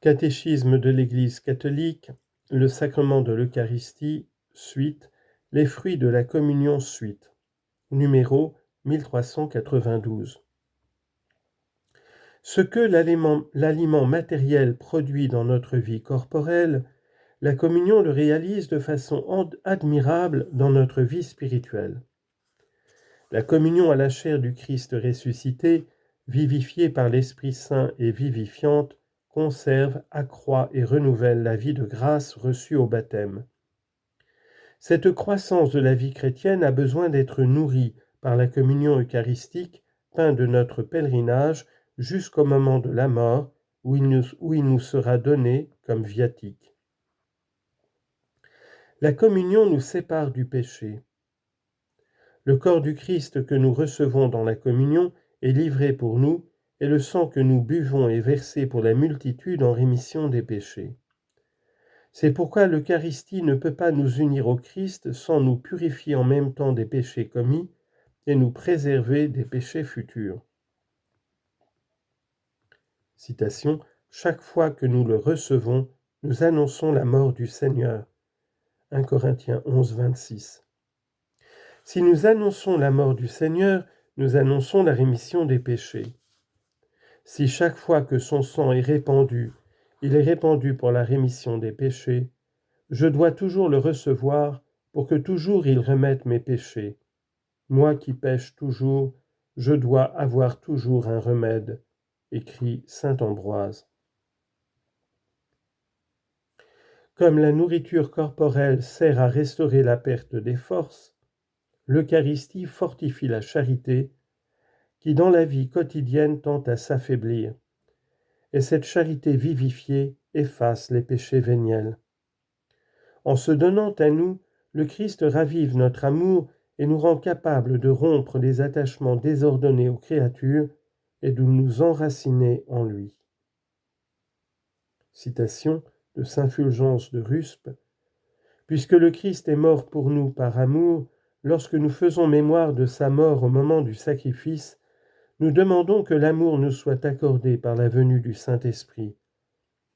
Catéchisme de l'Église catholique, le sacrement de l'Eucharistie, suite, les fruits de la communion, suite. Numéro 1392. Ce que l'aliment matériel produit dans notre vie corporelle, la communion le réalise de façon admirable dans notre vie spirituelle. La communion à la chair du Christ ressuscité, vivifiée par l'Esprit Saint et vivifiante, conserve, accroît et renouvelle la vie de grâce reçue au baptême. Cette croissance de la vie chrétienne a besoin d'être nourrie par la communion eucharistique, pain de notre pèlerinage, jusqu'au moment de la mort, où il nous sera donné comme viatique. La communion nous sépare du péché. Le corps du Christ que nous recevons dans la communion est livré pour nous, et le sang que nous buvons est versé pour la multitude en rémission des péchés. C'est pourquoi l'Eucharistie ne peut pas nous unir au Christ sans nous purifier en même temps des péchés commis et nous préserver des péchés futurs. Citation, « Chaque fois que nous le recevons, nous annonçons la mort du Seigneur. » 1 Corinthiens 11, 26. Si nous annonçons la mort du Seigneur, nous annonçons la rémission des péchés. Si chaque fois que son sang est répandu, il est répandu pour la rémission des péchés, je dois toujours le recevoir pour que toujours il remette mes péchés. Moi qui pêche toujours, je dois avoir toujours un remède, écrit saint Ambroise. Comme la nourriture corporelle sert à restaurer la perte des forces, l'Eucharistie fortifie la charité qui dans la vie quotidienne tend à s'affaiblir, et cette charité vivifiée efface les péchés véniels. En se donnant à nous, le Christ ravive notre amour et nous rend capables de rompre les attachements désordonnés aux créatures et de nous enraciner en lui. Citation de saint Fulgence de Ruspe. Puisque le Christ est mort pour nous par amour, lorsque nous faisons mémoire de sa mort au moment du sacrifice, nous demandons que l'amour nous soit accordé par la venue du Saint-Esprit.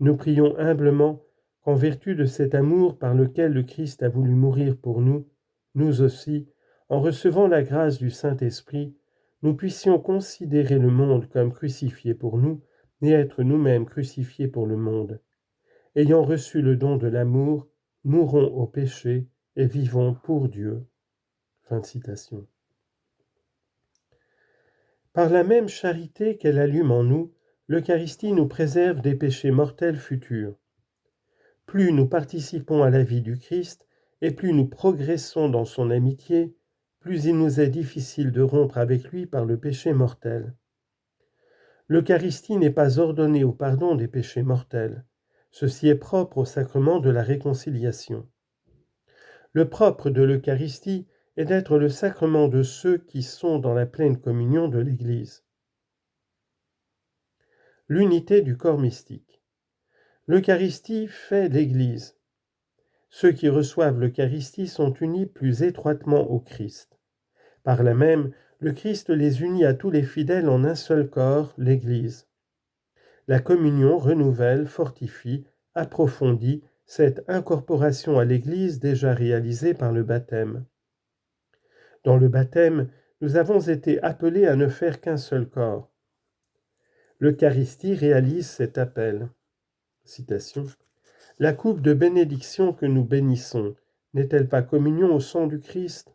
Nous prions humblement qu'en vertu de cet amour par lequel le Christ a voulu mourir pour nous, nous aussi, en recevant la grâce du Saint-Esprit, nous puissions considérer le monde comme crucifié pour nous et être nous-mêmes crucifiés pour le monde. Ayant reçu le don de l'amour, mourons au péché et vivons pour Dieu. Fin de citation. Par la même charité qu'elle allume en nous, l'Eucharistie nous préserve des péchés mortels futurs. Plus nous participons à la vie du Christ et plus nous progressons dans son amitié, plus il nous est difficile de rompre avec lui par le péché mortel. L'Eucharistie n'est pas ordonnée au pardon des péchés mortels. Ceci est propre au sacrement de la réconciliation. Le propre de l'Eucharistie est d'être le sacrement de ceux qui sont dans la pleine communion de l'Église. L'unité du corps mystique. L'Eucharistie fait l'Église. Ceux qui reçoivent l'Eucharistie sont unis plus étroitement au Christ. Par là même, le Christ les unit à tous les fidèles en un seul corps, l'Église. La communion renouvelle, fortifie, approfondit cette incorporation à l'Église déjà réalisée par le baptême. Dans le baptême, nous avons été appelés à ne faire qu'un seul corps. L'Eucharistie réalise cet appel. Citation. La coupe de bénédiction que nous bénissons n'est-elle pas communion au sang du Christ?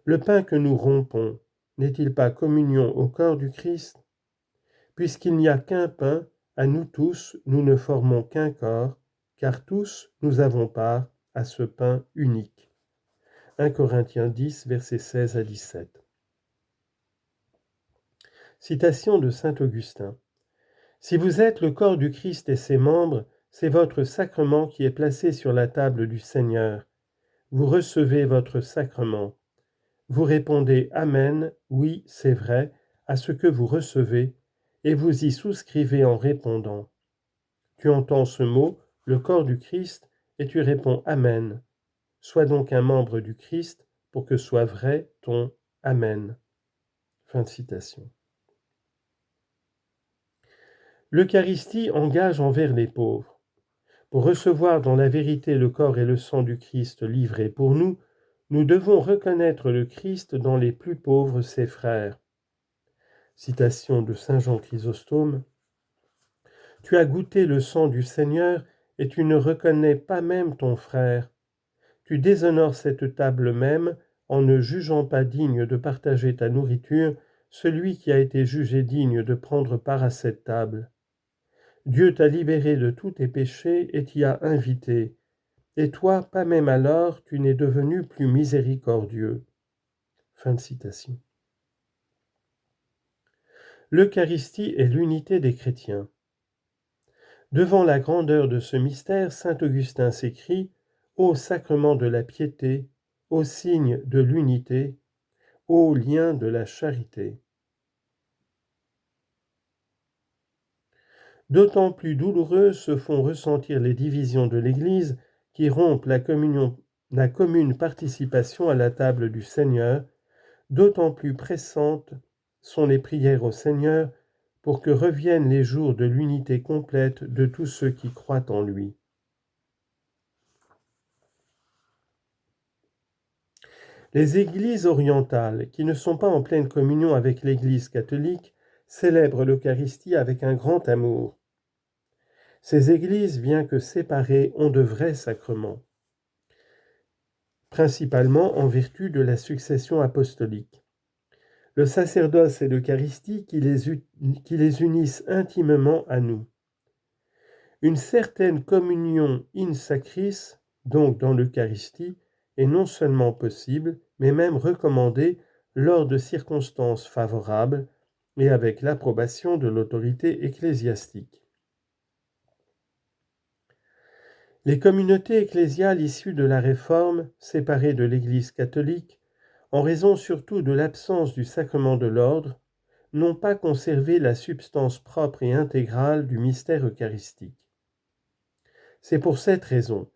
Le pain que nous rompons n'est-il pas communion au corps du Christ? Puisqu'il n'y a qu'un pain, à nous tous, nous ne formons qu'un corps, car tous nous avons part à ce pain unique. 1 Corinthiens 10, versets 16 à 17. Citation de saint Augustin. Si vous êtes le corps du Christ et ses membres, c'est votre sacrement qui est placé sur la table du Seigneur. Vous recevez votre sacrement. Vous répondez « Amen », oui, c'est vrai, à ce que vous recevez, et vous y souscrivez en répondant. Tu entends ce mot, le corps du Christ, et tu réponds « Amen ». Sois donc un membre du Christ pour que soit vrai ton « Amen ». Fin de citation. L'Eucharistie engage envers les pauvres. Pour recevoir dans la vérité le corps et le sang du Christ livré pour nous, nous devons reconnaître le Christ dans les plus pauvres, ses frères. Citation de saint Jean Chrysostome. Tu as goûté le sang du Seigneur et tu ne reconnais pas même ton frère. Tu déshonores cette table même en ne jugeant pas digne de partager ta nourriture celui qui a été jugé digne de prendre part à cette table. Dieu t'a libéré de tous tes péchés et t'y a invité. Et toi, pas même alors, tu n'es devenu plus miséricordieux. Fin de citation. L'Eucharistie est l'unité des chrétiens. Devant la grandeur de ce mystère, saint Augustin s'écrie « Ô sacrement de la piété, ô signe de l'unité, ô lien de la charité ». D'autant plus douloureuses se font ressentir les divisions de l'Église qui rompent la commune participation à la table du Seigneur, d'autant plus pressantes sont les prières au Seigneur pour que reviennent les jours de l'unité complète de tous ceux qui croient en lui. Les églises orientales, qui ne sont pas en pleine communion avec l'Église catholique, célèbrent l'Eucharistie avec un grand amour. Ces églises, bien que séparées, ont de vrais sacrements, principalement en vertu de la succession apostolique. Le sacerdoce et l'Eucharistie qui les unissent intimement à nous. Une certaine communion in sacris, donc dans l'Eucharistie, est non seulement possible, mais même recommandée lors de circonstances favorables et avec l'approbation de l'autorité ecclésiastique. Les communautés ecclésiales issues de la Réforme, séparées de l'Église catholique, en raison surtout de l'absence du sacrement de l'ordre, n'ont pas conservé la substance propre et intégrale du mystère eucharistique. C'est pour cette raison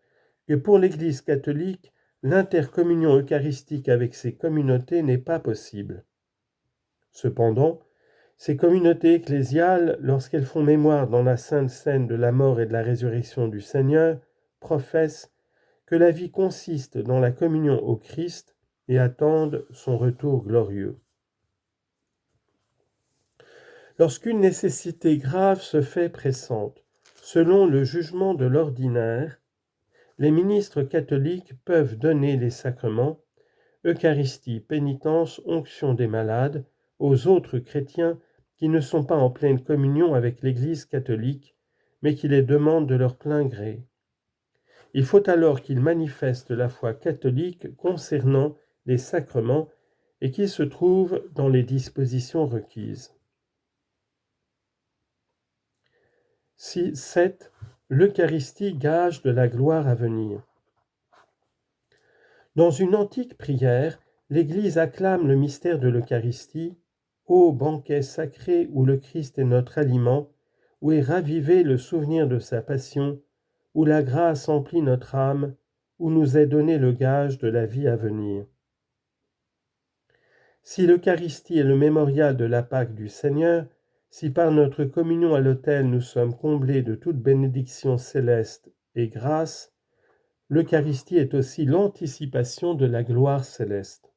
que pour l'Église catholique, l'intercommunion eucharistique avec ces communautés n'est pas possible. Cependant, ces communautés ecclésiales, lorsqu'elles font mémoire dans la sainte scène de la mort et de la résurrection du Seigneur, professent que la vie consiste dans la communion au Christ et attendent son retour glorieux. Lorsqu'une nécessité grave se fait pressante, selon le jugement de l'ordinaire, les ministres catholiques peuvent donner les sacrements, Eucharistie, pénitence, onction des malades, aux autres chrétiens qui ne sont pas en pleine communion avec l'Église catholique, mais qui les demandent de leur plein gré. Il faut alors qu'ils manifestent la foi catholique concernant les sacrements et qu'ils se trouvent dans les dispositions requises. 7. L'Eucharistie gage de la gloire à venir. Dans une antique prière, l'Église acclame le mystère de l'Eucharistie, ô banquet sacré où le Christ est notre aliment, où est ravivé le souvenir de sa passion, où la grâce emplit notre âme, où nous est donné le gage de la vie à venir. Si l'Eucharistie est le mémorial de la Pâque du Seigneur, si par notre communion à l'autel nous sommes comblés de toute bénédiction céleste et grâce, l'Eucharistie est aussi l'anticipation de la gloire céleste.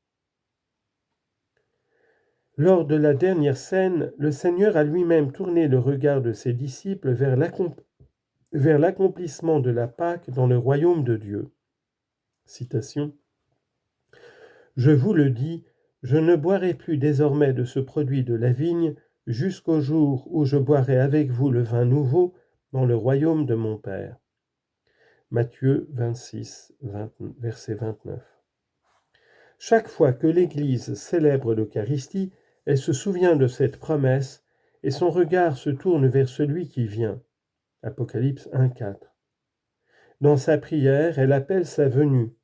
Lors de la dernière scène, le Seigneur a lui-même tourné le regard de ses disciples vers l'accomplissement de la Pâque dans le royaume de Dieu. Citation. « Je vous le dis, je ne boirai plus désormais de ce produit de la vigne jusqu'au jour où je boirai avec vous le vin nouveau dans le royaume de mon Père. » Matthieu 26, verset 29. Chaque fois que l'Église célèbre l'Eucharistie, elle se souvient de cette promesse et son regard se tourne vers celui qui vient. Apocalypse 1,4. Dans sa prière, elle appelle sa venue,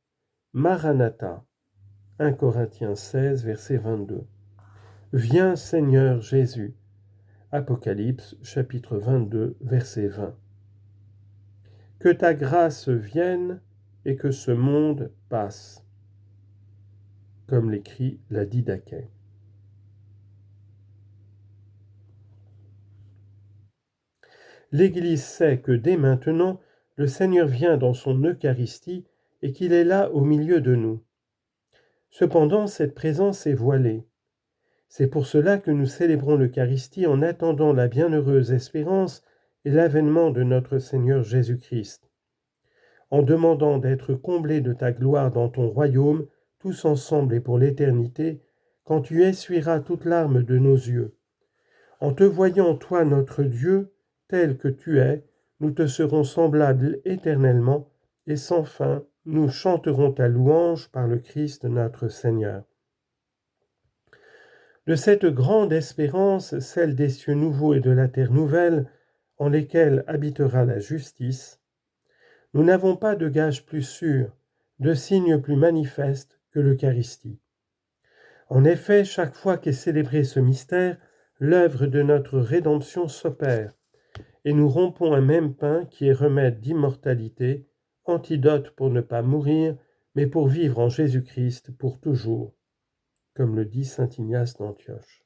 Maranatha. 1 Corinthiens 16, verset 22. Viens Seigneur Jésus. Apocalypse chapitre 22, verset 20. Que ta grâce vienne et que ce monde passe, comme l'écrit la Didaché. L'Église sait que dès maintenant, le Seigneur vient dans son Eucharistie et qu'il est là au milieu de nous. Cependant, cette présence est voilée. C'est pour cela que nous célébrons l'Eucharistie en attendant la bienheureuse espérance et l'avènement de notre Seigneur Jésus-Christ, en demandant d'être comblés de ta gloire dans ton royaume, tous ensemble et pour l'éternité, quand tu essuieras toute larme de nos yeux. En te voyant, toi notre Dieu, tel que tu es, nous te serons semblables éternellement, et sans fin, nous chanterons ta louange par le Christ notre Seigneur. De cette grande espérance, celle des cieux nouveaux et de la terre nouvelle, en lesquels habitera la justice, nous n'avons pas de gage plus sûr, de signe plus manifeste que l'Eucharistie. En effet, chaque fois qu'est célébré ce mystère, l'œuvre de notre rédemption s'opère, et nous rompons un même pain qui est remède d'immortalité, antidote pour ne pas mourir, mais pour vivre en Jésus-Christ pour toujours, comme le dit saint Ignace d'Antioche.